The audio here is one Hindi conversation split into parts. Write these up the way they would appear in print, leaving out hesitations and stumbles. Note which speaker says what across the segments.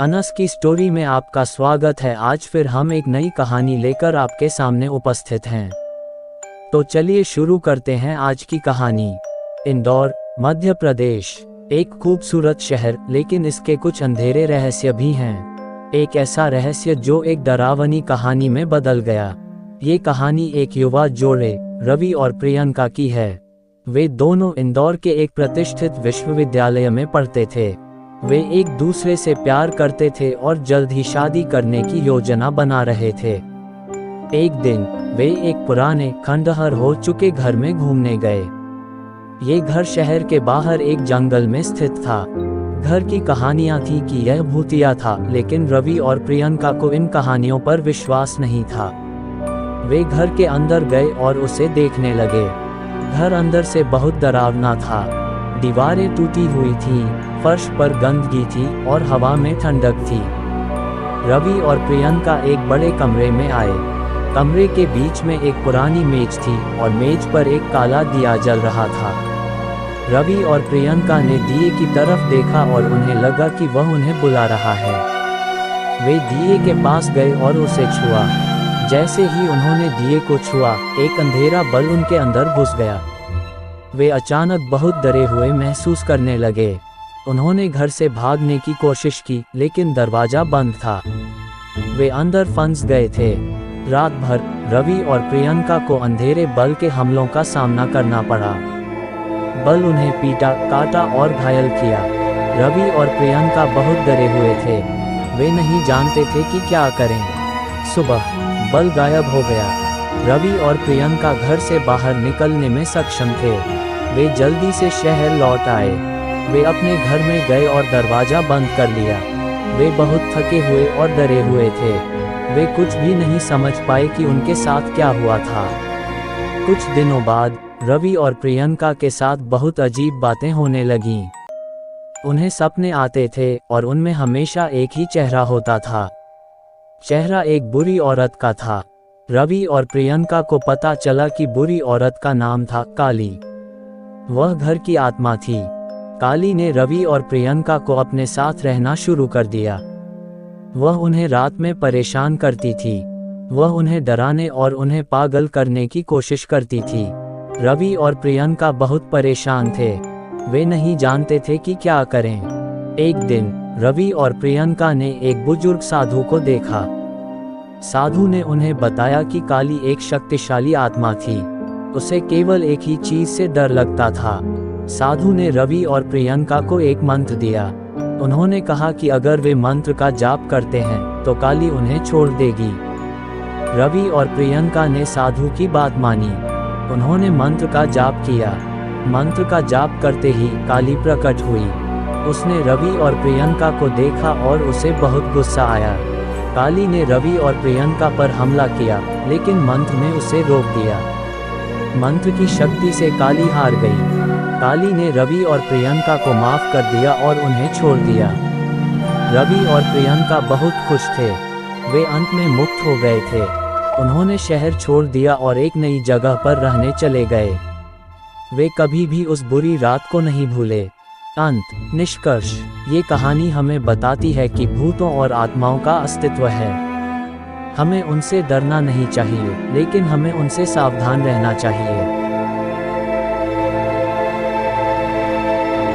Speaker 1: अनस की स्टोरी में आपका स्वागत है। आज फिर हम एक नई कहानी लेकर आपके सामने उपस्थित हैं। तो चलिए शुरू करते हैं आज की कहानी। इंदौर, मध्य प्रदेश एक खूबसूरत शहर, लेकिन इसके कुछ अंधेरे रहस्य भी हैं। एक ऐसा रहस्य जो एक डरावनी कहानी में बदल गया। ये कहानी एक युवा जोड़े रवि और प्रियंका की है। वे दोनों इंदौर के एक प्रतिष्ठित विश्वविद्यालय में पढ़ते थे। वे एक दूसरे से प्यार करते थे और जल्द ही शादी करने की योजना बना रहे थे। एक दिन वे एक पुराने खंडहर हो चुके घर में घूमने गए। ये घर शहर के बाहर एक जंगल में स्थित था। घर की कहानियां थी कि यह भूतिया था, लेकिन रवि और प्रियंका को इन कहानियों पर विश्वास नहीं था। वे घर के अंदर गए और उसे देखने लगे। घर अंदर से बहुत डरावना था। दीवारें टूटी हुई थीं, फर्श पर गंदगी थी और हवा में ठंडक थी। रवि और प्रियंका एक बड़े कमरे में आए। कमरे के बीच में एक पुरानी मेज थी और मेज पर एक काला दिया जल रहा था। रवि और प्रियंका ने दिए की तरफ देखा और उन्हें लगा कि वह उन्हें बुला रहा है। वे दिए के पास गए और उसे छुआ। जैसे ही उन्होंने दिए को छुआ, एक अंधेरा बल उनके अंदर घुस गया। वे अचानक बहुत डरे हुए महसूस करने लगे। उन्होंने घर से भागने की कोशिश की, लेकिन दरवाजा बंद था। वे अंदर फंस गए थे। रात भर रवि और प्रियंका को अंधेरे बल के हमलों का सामना करना पड़ा। बल उन्हें पीटा, काटा और घायल किया। रवि और प्रियंका बहुत डरे हुए थे। वे नहीं जानते थे कि क्या करें। सुबह बल गायब हो गया। रवि और प्रियंका घर से बाहर निकलने में सक्षम थे। वे जल्दी से शहर लौट आए। वे अपने घर में गए और दरवाजा बंद कर लिया। वे बहुत थके हुए और डरे हुए थे। वे कुछ भी नहीं समझ पाए कि उनके साथ क्या हुआ था। कुछ दिनों बाद रवि और प्रियंका के साथ बहुत अजीब बातें होने लगीं। उन्हें सपने आते थे और उनमें हमेशा एक ही चेहरा होता था। चेहरा एक बुरी औरत का था। रवि और प्रियंका को पता चला कि बुरी औरत का नाम था काली। वह घर की आत्मा थी। काली ने रवि और प्रियंका को अपने साथ रहना शुरू कर दिया। वह उन्हें रात में परेशान करती थी। वह उन्हें डराने और उन्हें पागल करने की कोशिश करती थी। रवि और प्रियंका बहुत परेशान थे। वे नहीं जानते थे कि क्या करें। एक दिन रवि और प्रियंका ने एक बुजुर्ग साधु को देखा। साधु ने उन्हें बताया कि काली एक शक्तिशाली आत्मा थी। उसे केवल एक ही चीज से डर लगता था। साधु ने रवि और प्रियंका को एक मंत्र दिया। उन्होंने कहा कि अगर वे मंत्र का जाप करते हैं तो काली उन्हें छोड़ देगी। रवि और प्रियंका ने साधु की बात मानी। उन्होंने मंत्र का जाप किया। मंत्र का जाप करते ही काली प्रकट हुई। उसने रवि और प्रियंका को देखा और उसे बहुत गुस्सा आया। काली ने रवि और प्रियंका पर हमला किया, लेकिन मंत्र ने उसे रोक दिया। मंत्र की शक्ति से काली हार गई। काली ने रवि और प्रियंका को माफ कर दिया और उन्हें छोड़ दिया। रवि और प्रियंका बहुत खुश थे। वे अंत में मुक्त हो गए थे। उन्होंने शहर छोड़ दिया और एक नई जगह पर रहने चले गए। वे कभी भी उस बुरी रात को नहीं भूले। अंत निष्कर्ष, ये कहानी हमें बताती है कि भूतों और आत्माओं का अस्तित्व है। हमें उनसे डरना नहीं चाहिए, लेकिन हमें उनसे सावधान रहना चाहिए।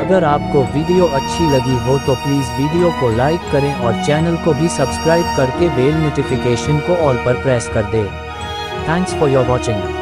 Speaker 1: अगर आपको वीडियो अच्छी लगी हो तो प्लीज़ वीडियो को लाइक करें और चैनल को भी सब्सक्राइब करके बेल नोटिफिकेशन को ऑल पर प्रेस कर दें। Thanks for your watching.